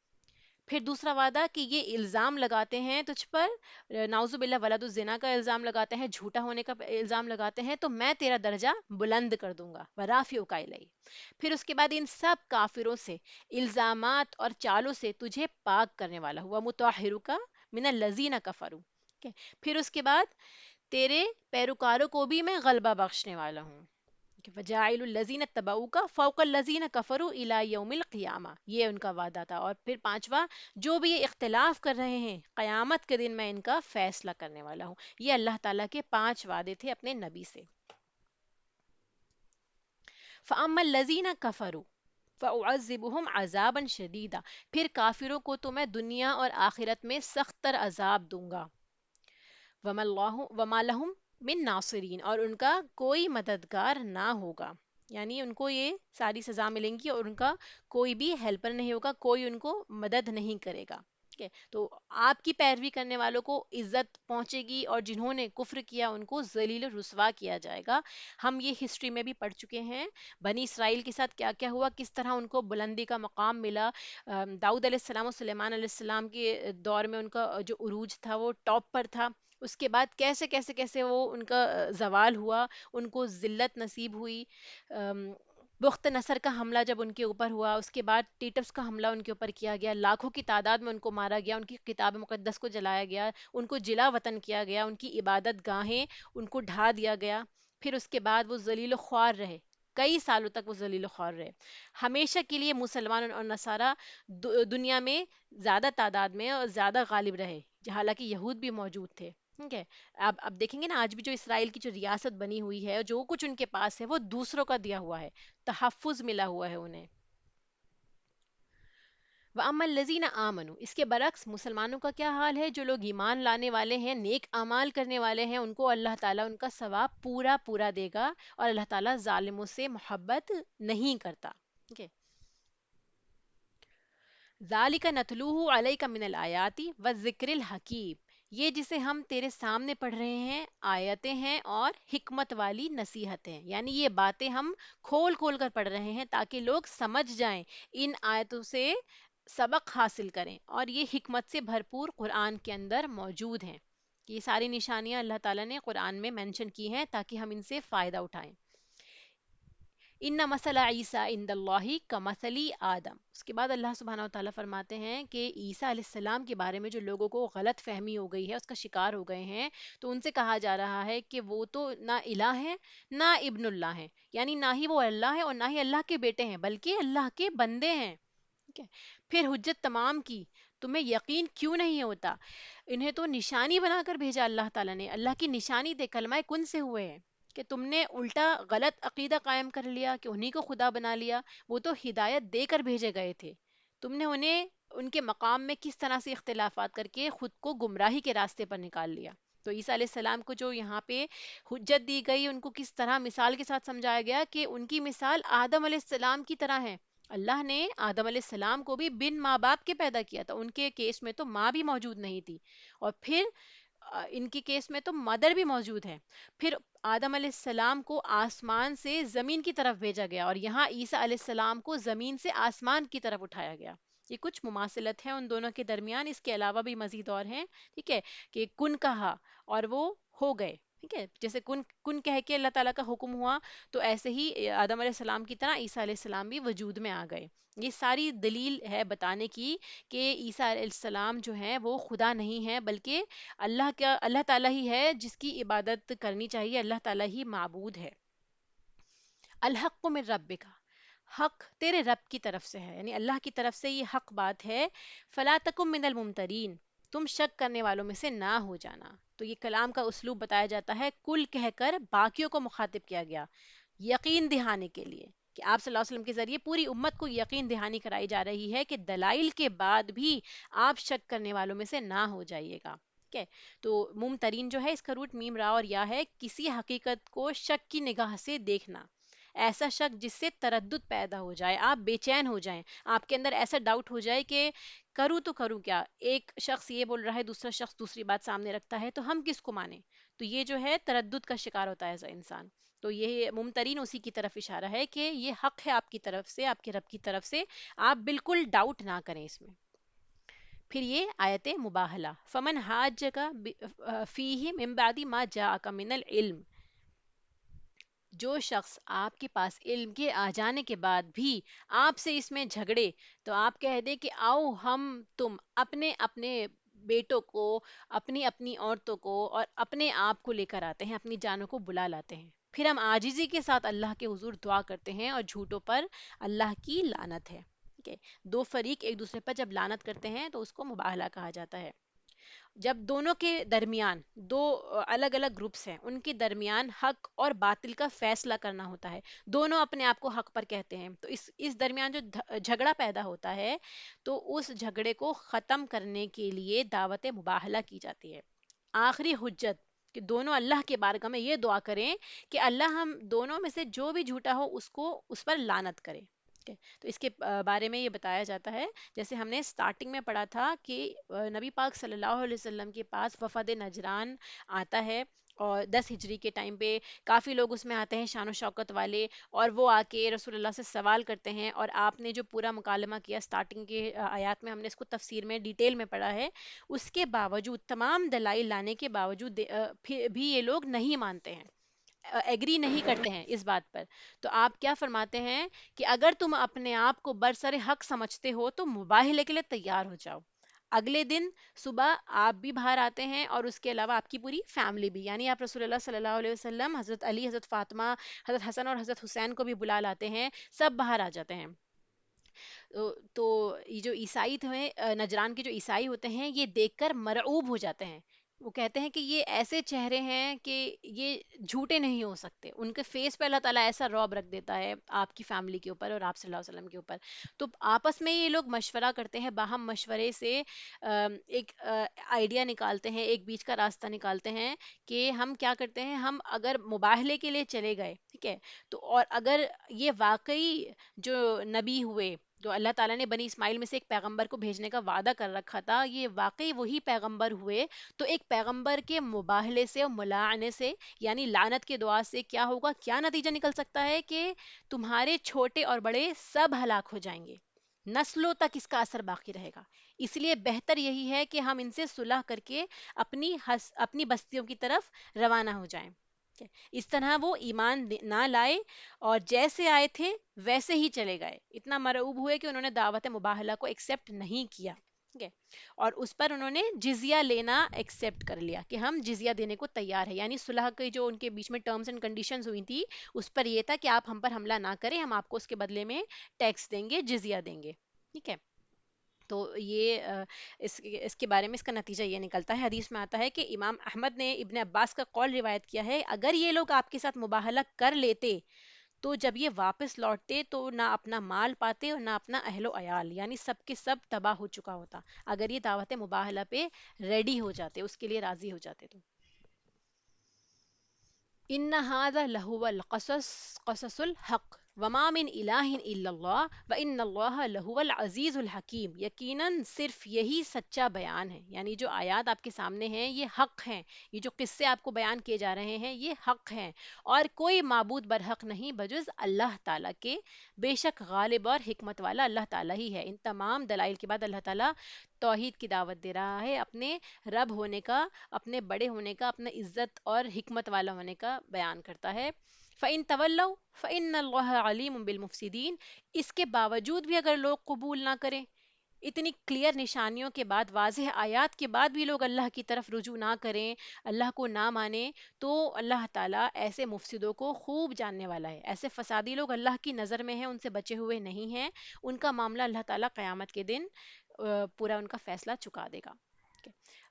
پھر دوسرا وعدہ کہ یہ الزام لگاتے ہیں تجھ پر، نعوذ باللہ ولد الزنا کا الزام لگاتے ہیں، جھوٹا ہونے کا الزام لگاتے ہیں، تو میں تیرا درجہ بلند کر دوں گا، ورافعک الیہ. پھر اس کے بعد ان سب کافروں سے، الزامات اور چالوں سے تجھے پاک کرنے والا ہوا، مطہرک من الذین کفروا. پھر اس کے بعد تیرے پیروکاروں کو بھی میں غلبہ بخشنے والا ہوں. فجاعل الذین اتبعوک فوق الذین کفروا الی یوم القیامہ، یہ ان کا وعدہ تھا. اور پھر پانچواں، جو بھی یہ اختلاف کر رہے ہیں قیامت کے دن میں ان کا فیصلہ کرنے والا ہوں. یہ اللہ تعالیٰ کے 5 وعدے تھے اپنے نبی سے. فاما الذین کفروا فاعذبهم عذابا شدیدا، پھر کافروں کو تو میں دنیا اور آخرت میں سخت تر عذاب دوں گا. وما لهم من ناصرین، اور ان کا کوئی مددگار نہ ہوگا. یعنی ان کو یہ ساری سزا ملیں گی اور ان کا کوئی بھی ہیلپر نہیں ہوگا، کوئی ان کو مدد نہیں کرے گا. ٹھیک ہے، تو آپ کی پیروی کرنے والوں کو عزت پہنچے گی، اور جنہوں نے کفر کیا ان کو ذلیل و رسوا کیا جائے گا. ہم یہ ہسٹری میں بھی پڑھ چکے ہیں، بنی اسرائیل کے ساتھ کیا کیا ہوا، کس طرح ان کو بلندی کا مقام ملا. داؤد علیہ السلام اور سلیمان علیہ السلام کے دور میں ان کا جو عروج تھا وہ ٹاپ پر تھا. اس کے بعد کیسے کیسے کیسے وہ ان کا زوال ہوا، ان کو ذلت نصیب ہوئی. بخت نصر کا حملہ جب ان کے اوپر ہوا، اس کے بعد ٹیٹس کا حملہ ان کے اوپر کیا گیا، لاکھوں کی تعداد میں ان کو مارا گیا، ان کی کتاب مقدس کو جلایا گیا، ان کو جلا وطن کیا گیا، ان کی عبادت گاہیں ان کو ڈھا دیا گیا. پھر اس کے بعد وہ ذلیل و خوار رہے، کئی سالوں تک وہ ذلیل و خوار رہے. ہمیشہ کے لیے مسلمان اور نصارہ دنیا میں زیادہ تعداد میں اور زیادہ غالب رہے، حالانکہ یہود بھی موجود تھے. ٹھیک ہے، اب دیکھیں گے نا، آج بھی جو اسرائیل کی جو ریاست بنی ہوئی ہے، جو کچھ ان کے پاس ہے وہ دوسروں کا دیا ہوا ہے، تحفظ ملا ہوا ہے انہیں. وَأَمَّا الَّذِينَ آمَنُوا، اس کے برعکس مسلمانوں کا کیا حال ہے؟ جو لوگ ایمان لانے والے ہیں، نیک اعمال کرنے والے ہیں، ان کو اللہ تعالیٰ ان کا ثواب پورا پورا دے گا، اور اللہ تعالیٰ ظالموں سے محبت نہیں کرتا. ٹھیک ہے، ذَلِكَ نَتْلُوهُ عَلَيْكَ مِنَ الْآيَاتِ وَالذِّكْرِ الْحَكِيمِ، یہ جسے ہم تیرے سامنے پڑھ رہے ہیں آیتیں ہیں اور حکمت والی نصیحتیں. یعنی یہ باتیں ہم کھول کھول کر پڑھ رہے ہیں تاکہ لوگ سمجھ جائیں، ان آیتوں سے سبق حاصل کریں، اور یہ حکمت سے بھرپور قرآن کے اندر موجود ہیں. یہ ساری نشانیاں اللہ تعالیٰ نے قرآن میں مینشن کی ہیں تاکہ ہم ان سے فائدہ اٹھائیں. ان مثل عیسیٰ عند اللہ کمثل آدم، اس کے بعد اللہ سبحانہ و تعالیٰ فرماتے ہیں کہ عیسیٰ علیہ السلام کے بارے میں جو لوگوں کو غلط فہمی ہو گئی ہے، اس کا شکار ہو گئے ہیں، تو ان سے کہا جا رہا ہے کہ وہ تو نہ الہ ہے نہ ابن اللہ ہے. یعنی نہ ہی وہ اللہ ہے اور نہ ہی اللہ کے بیٹے ہیں، بلکہ اللہ کے بندے ہیں. ٹھیک ہے، پھر حجت تمام کی، تمہیں یقین کیوں نہیں ہوتا؟ انہیں تو نشانی بنا کر بھیجا اللہ تعالیٰ نے، اللہ کی نشانی دے، کلمہ کن سے ہوئے ہیں. کہ تم نے الٹا غلط عقیدہ قائم کر لیا کہ انہی کو خدا بنا لیا. وہ تو ہدایت دے کر بھیجے گئے تھے. تم نے انہیں ان کے مقام میں کس طرح سے اختلافات کر کے خود کو گمراہی کے راستے پر نکال لیا. تو عیسیٰ علیہ السلام کو جو یہاں پہ حجت دی گئی، ان کو کس طرح مثال کے ساتھ سمجھایا گیا کہ ان کی مثال آدم علیہ السلام کی طرح ہے. اللہ نے آدم علیہ السلام کو بھی بن ماں باپ کے پیدا کیا تھا. ان کے کیس میں تو ماں بھی موجود نہیں تھی، اور پھر ان کی کیس میں تو مدر بھی موجود ہے. پھر آدم علیہ السلام کو آسمان سے زمین کی طرف بھیجا گیا، اور یہاں عیسیٰ علیہ السلام کو زمین سے آسمان کی طرف اٹھایا گیا. یہ کچھ مماثلت ہے ان دونوں کے درمیان. اس کے علاوہ بھی مزید اور ہیں. ٹھیک ہے، کہ کن کہا اور وہ ہو گئے. ٹھیک ہے، جیسے کن کن کہہ کے اللہ تعالیٰ کا حکم ہوا، تو ایسے ہی آدم علیہ السلام کی طرح عیسیٰ علیہ السلام بھی وجود میں آ گئے. یہ ساری دلیل ہے بتانے کی کہ عیسیٰ علیہ السلام جو ہیں وہ خدا نہیں ہیں، بلکہ اللہ تعالیٰ ہی ہے جس کی عبادت کرنی چاہیے. اللہ تعالیٰ ہی معبود ہے. الحق من ربک، حق تیرے رب کی طرف سے ہے، یعنی اللہ کی طرف سے یہ حق بات ہے. فلا تکم من الممترین، تم شک کرنے والوں میں سے نہ ہو جانا. تو یہ کلام کا اسلوب بتایا جاتا ہے، کل کہہ کر باقیوں کو مخاطب کیا گیا یقین دہانے کے لیے، کہ آپ صلی اللہ علیہ وسلم کے ذریعے پوری امت کو یقین دہانی کرائی جا رہی ہے کہ دلائل کے بعد بھی آپ شک کرنے والوں میں سے نہ ہو جائیے گا. ٹھیک ہے، تو ممترین جو ہے اس کا روٹ میم را اور یا ہے. کسی حقیقت کو شک کی نگاہ سے دیکھنا، ایسا شک جس سے تردد پیدا ہو جائے، آپ بے چین ہو جائیں، آپ کے اندر ایسا ڈاؤٹ ہو جائے کہ کروں تو کروں کیا. ایک شخص یہ بول رہا ہے، دوسرا شخص دوسری بات سامنے رکھتا ہے، تو ہم کس کو مانیں؟ تو یہ جو ہے تردد کا شکار ہوتا ہے ایسا انسان. تو یہ ممترین اسی کی طرف اشارہ ہے کہ یہ حق ہے آپ کی طرف سے، آپ کے رب کی طرف سے، آپ بالکل ڈاؤٹ نہ کریں اس میں. پھر یہ آیت مباہلہ، فمن حاجک فیہ من بعد ما جاءک من العلم، جو شخص آپ کے پاس علم کے آ جانے کے بعد بھی آپ سے اس میں جھگڑے، تو آپ کہہ دیں کہ آؤ ہم تم اپنے اپنے بیٹوں کو، اپنی اپنی عورتوں کو اور اپنے آپ کو لے کر آتے ہیں، اپنی جانوں کو بلا لاتے ہیں، پھر ہم عاجزی کے ساتھ اللہ کے حضور دعا کرتے ہیں، اور جھوٹوں پر اللہ کی لعنت ہے. ٹھیک ہے، دو فریق ایک دوسرے پر جب لعنت کرتے ہیں تو اس کو مباہلہ کہا جاتا ہے. جب دونوں کے درمیان دو الگ الگ گروپس ہیں، ان کے درمیان حق اور باطل کا فیصلہ کرنا ہوتا ہے، دونوں اپنے آپ کو حق پر کہتے ہیں، تو اس درمیان جو جھگڑا پیدا ہوتا ہے، تو اس جھگڑے کو ختم کرنے کے لیے دعوت مباہلہ کی جاتی ہے. آخری حجت کہ دونوں اللہ کے بارگاہ میں یہ دعا کریں کہ اللہ ہم دونوں میں سے جو بھی جھوٹا ہو اس کو اس پر لعنت کرے. ٹھیک ہے، تو اس کے بارے میں یہ بتایا جاتا ہے، جیسے ہم نے سٹارٹنگ میں پڑھا تھا کہ نبی پاک صلی اللہ علیہ وسلم کے پاس وفد نجران آتا ہے، اور 10 ہجری کے ٹائم پہ کافی لوگ اس میں آتے ہیں شان و شوکت والے، اور وہ آ کے رسول اللہ سے سوال کرتے ہیں، اور آپ نے جو پورا مکالمہ کیا سٹارٹنگ کے آیات میں، ہم نے اس کو تفسیر میں ڈیٹیل میں پڑھا ہے. اس کے باوجود تمام دلائل لانے کے باوجود پھر بھی یہ لوگ نہیں مانتے ہیں، ایگری نہیں کرتے ہیں اس بات پر. تو آپ کیا فرماتے ہیں کہ اگر تم اپنے آپ کو برسر حق سمجھتے ہو تو مباہلے کے لیے تیار ہو جاؤ. اگلے دن صبح آپ بھی باہر آتے ہیں، اور اس کے علاوہ آپ کی پوری فیملی بھی، یعنی آپ رسول اللہ صلی اللہ علیہ وسلم، حضرت علی، حضرت فاطمہ، حضرت حسن اور حضرت حسین کو بھی بلا لاتے ہیں، سب باہر آ جاتے ہیں. تو یہ جو عیسائی تھے، نجران کے جو عیسائی ہوتے ہیں، یہ دیکھ کر مرعوب ہو جاتے ہیں. وہ کہتے ہیں کہ یہ ایسے چہرے ہیں کہ یہ جھوٹے نہیں ہو سکتے. ان کے فیس پہ اللہ تعالیٰ ایسا رعب رکھ دیتا ہے آپ کی فیملی کے اوپر اور آپ صلی اللہ علیہ وسلم کے اوپر. تو آپس میں یہ لوگ مشورہ کرتے ہیں، باہم مشورے سے ایک آئیڈیا نکالتے ہیں، ایک بیچ کا راستہ نکالتے ہیں کہ ہم کیا کرتے ہیں، ہم اگر مباہلے کے لیے چلے گئے، ٹھیک ہے، تو اور اگر یہ واقعی جو نبی ہوئے، جو اللہ تعالیٰ نے بنی اسماعیل میں سے ایک پیغمبر کو بھیجنے کا وعدہ کر رکھا تھا، یہ واقعی وہی پیغمبر ہوئے، تو ایک پیغمبر کے مباہلے سے اور ملاعنے سے، یعنی لعنت کے دعا سے کیا ہوگا، کیا نتیجہ نکل سکتا ہے کہ تمہارے چھوٹے اور بڑے سب ہلاک ہو جائیں گے، نسلوں تک اس کا اثر باقی رہے گا. اس لیے بہتر یہی ہے کہ ہم ان سے صلح کر کے اپنی بستیوں کی طرف روانہ ہو جائیں. اس طرح وہ ایمان نہ لائے، اور جیسے آئے تھے ویسے ہی چلے گئے. اتنا مرعوب ہوئے کہ انہوں نے دعوت مباہلہ کو ایکسیپٹ نہیں کیا. ٹھیک ہے، اور اس پر انہوں نے جزیہ لینا ایکسیپٹ کر لیا کہ ہم جزیہ دینے کو تیار ہے. یعنی صلح کی جو ان کے بیچ میں ٹرمز اینڈ کنڈیشنز ہوئی تھی، اس پر یہ تھا کہ آپ ہم پر حملہ نہ کریں، ہم آپ کو اس کے بدلے میں ٹیکس دیں گے، جزیہ دیں گے. ٹھیک ہے، تو یہ اس کے بارے میں اس کا نتیجہ یہ نکلتا ہے، حدیث میں آتا ہے کہ امام احمد نے ابن عباس کا قول روایت کیا ہے، اگر یہ لوگ آپ کے ساتھ مباہلہ کر لیتے تو جب یہ واپس لوٹتے تو نہ اپنا مال پاتے اور نہ اپنا اہل و عیال، یعنی سب کے سب تباہ ہو چکا ہوتا اگر یہ دعوت مباہلہ پہ ریڈی ہو جاتے، اس کے لیے راضی ہو جاتے تو۔ ان هذا لهو القصص قصص الحق وما من الہ الا اللہ وان اللہ لهو العزیز الحکیم، یقیناً صرف یہی سچا بیان ہے، یعنی جو آیات آپ کے سامنے ہیں یہ حق ہیں، یہ جو قصے آپ کو بیان کیے جا رہے ہیں یہ حق ہیں، اور کوئی معبود برحق نہیں بجز اللہ تعالیٰ کے، بے شک غالب اور حکمت والا اللہ تعالیٰ ہی ہے۔ ان تمام دلائل کے بعد اللہ تعالیٰ توحید کی دعوت دے رہا ہے، اپنے رب ہونے کا، اپنے بڑے ہونے کا، اپنے عزت اور حکمت والا ہونے کا بیان کرتا ہے۔ فَإِن تَوَلَّوْا فَإِنَّ اللَّهَ عَلِيمٌ بِالْمُفْسِدِينَ، اس کے باوجود بھی اگر لوگ قبول نہ کریں، اتنی کلیئر نشانیوں کے بعد، واضح آیات کے بعد بھی لوگ اللہ کی طرف رجوع نہ کریں، اللہ کو نہ مانیں، تو اللہ تعالیٰ ایسے مفسدوں کو خوب جاننے والا ہے۔ ایسے فسادی لوگ اللہ کی نظر میں ہیں، ان سے بچے ہوئے نہیں ہیں، ان کا معاملہ اللہ تعالیٰ قیامت کے دن پورا ان کا فیصلہ چکا دے گا۔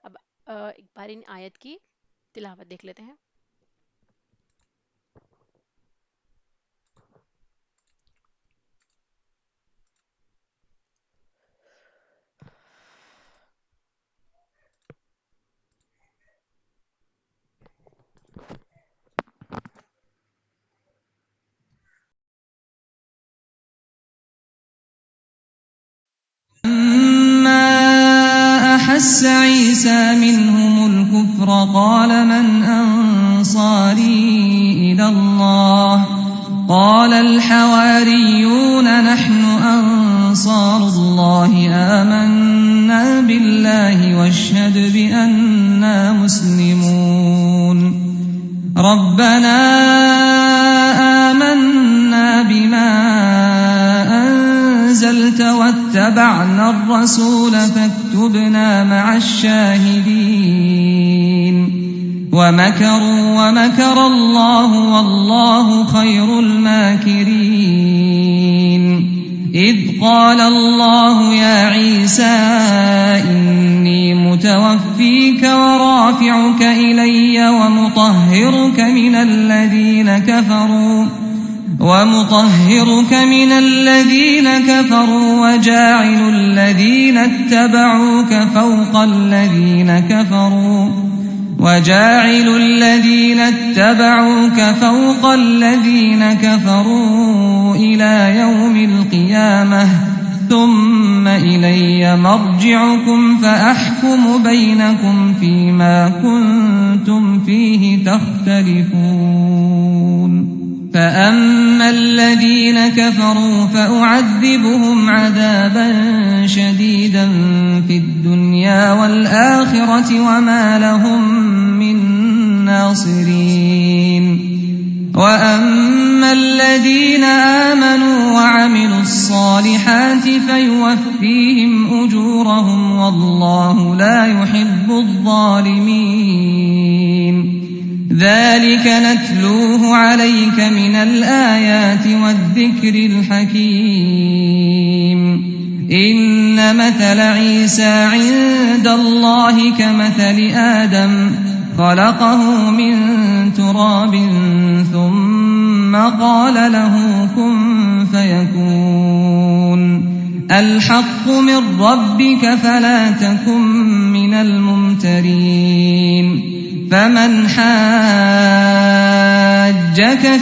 اب ایک بار ان آیت کی تلاوت دیکھ لیتے ہیں۔ فلما أحس عيسى منهم الكفر قال من أنصاري إلى الله قال الحواريون نحن أنصار الله آمنا بالله واشهد بأننا مسلمون ربنا آمنا بما أنزلت واتبعنا الرسول فاكتبنا مع الشاهدين ومكروا ومكر الله والله خير الماكرين إذ قال الله يا عيسى إني متوفيك ورافعك إلي ومطهرك من الذين كفروا وجاعل الذين اتبعوك فوق الذين كفروا إلى يوم القيامة ثم إلي مرجعكم فأحكم بينكم فيما كنتم فيه تختلفون فأما الذين كفروا فأعذبهم عذابا شديدا في الدنيا والآخرة وما لهم من ناصرين وأما الذين آمنوا وعملوا الصالحات فيوفيهم أجورهم والله لا يحب الظالمين ذلك نتلوه عليك من الآيات والذكر الحكيم إن مثل عيسى عند الله كمثل آدم خلقه من تراب ثم قال له كن فيكون الحق من ربك فلا تكن من الممترين فمن حاجك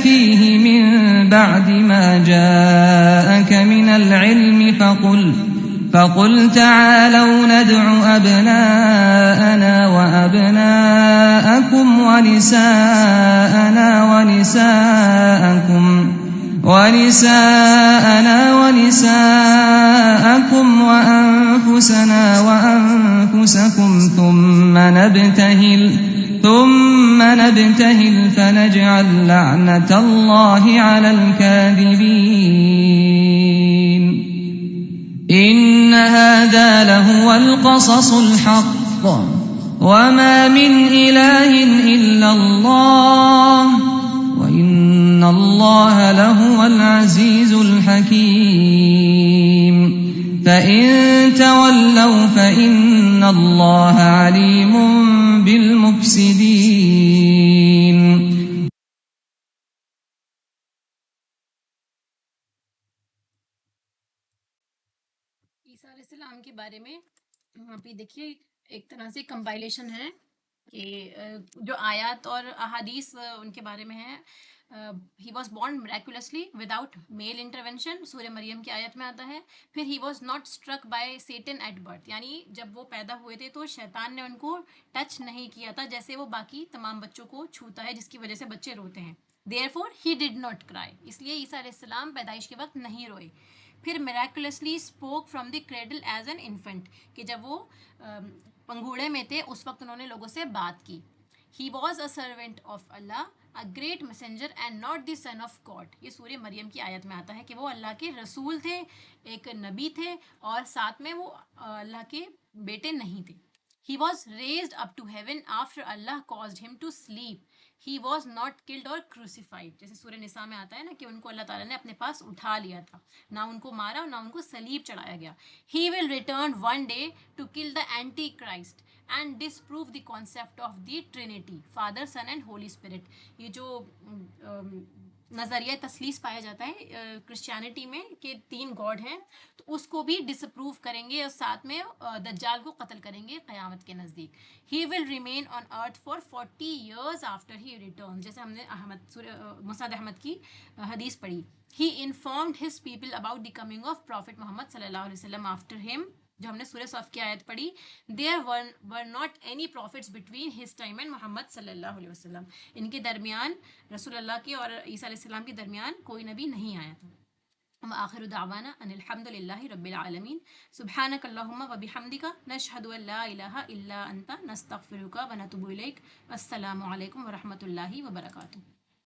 فيه من بعد ما جاءك من العلم فقل تعالوا ندع أبناءنا وأبناءكم ونساءنا ونساءكم وأنفسنا وأنفسكم ثم نبتهل فنجعل لعنة الله على الكاذبين إن هذا لهو القصص الحق وما من إله إلا الله وإن الله لهو العزيز الحكيم فَإِن تَوَلَّوْا فَإِنَّ اللَّهَ عَلِيمٌ بِالْمُفْسِدِينَ. عیسیٰ علیہ السلام کے بارے میں وہاں پہ دیکھیے ایک طرح سے کمپائلیشن ہے کہ جو آیات اور احادیث ان کے بارے میں ہیں. He was born miraculously without male intervention, سورہ مریم کی آیت میں آتا ہے. پھر he was not struck by Satan at birth, یعنی جب وہ پیدا ہوئے تھے تو شیطان نے ان کو ٹچ نہیں کیا تھا جیسے وہ باقی تمام بچوں کو چھوتا ہے، جس کی وجہ سے بچے روتے ہیں. therefore he did not cry، اس لیے عیسیٰ علیہ السلام پیدائش کے وقت نہیں روئے. پھر miraculously spoke from the cradle as an infant، کہ جب وہ پنگھوڑے میں تھے اس وقت انہوں نے لوگوں سے بات کی. He was a servant of Allah, a great messenger and not the son of God. یہ سورہ مریم کی آیت میں آتا ہے کہ وہ اللہ کے رسول تھے، ایک نبی تھے، اور ساتھ میں وہ اللہ کے بیٹے نہیں تھے. He was raised up to heaven after Allah caused him to sleep. He was not killed or crucified. جیسے سورہ نساء میں آتا ہے نا کہ ان کو اللہ تعالیٰ نے اپنے پاس اٹھا لیا تھا، نہ ان کو مارا نہ ان کو صلیب چڑھایا گیا. He will return one day to kill the antichrist and disprove the concept of the Trinity, Father, Son and Holy Spirit. یہ جو نظریہ تثلیث پایا جاتا ہے کرسچینٹی میں کہ 3 گاڈ ہیں، تو اس کو بھی ڈس اپروو کریں گے اور ساتھ میں دجال کو قتل کریں گے قیامت کے نزدیک. He will remain on earth for 40 years after he returns، جیسے ہم نے مسعد احمد کی حدیث پڑھی. He informed his people about the coming of Prophet Muhammad صلی اللہ علیہ وسلم after him، جو ہم نے سورہ صف کی آیت پڑھی. there were not any prophets between his time and محمد صلی اللہ علیہ وسلم، ان کے درمیان رسول اللہ کے اور عیسیٰ علیہ السلام کے درمیان کوئی نبی نہیں آیا تھا. وآخر دعوانا ان الحمد للہ رب العالمین. سبحانک اللہم و بحمدک نشہد ان لا الہ الا انت نستغفرک و نتوب الیک. السلام علیکم و رحمۃ اللہ وبرکاتہ.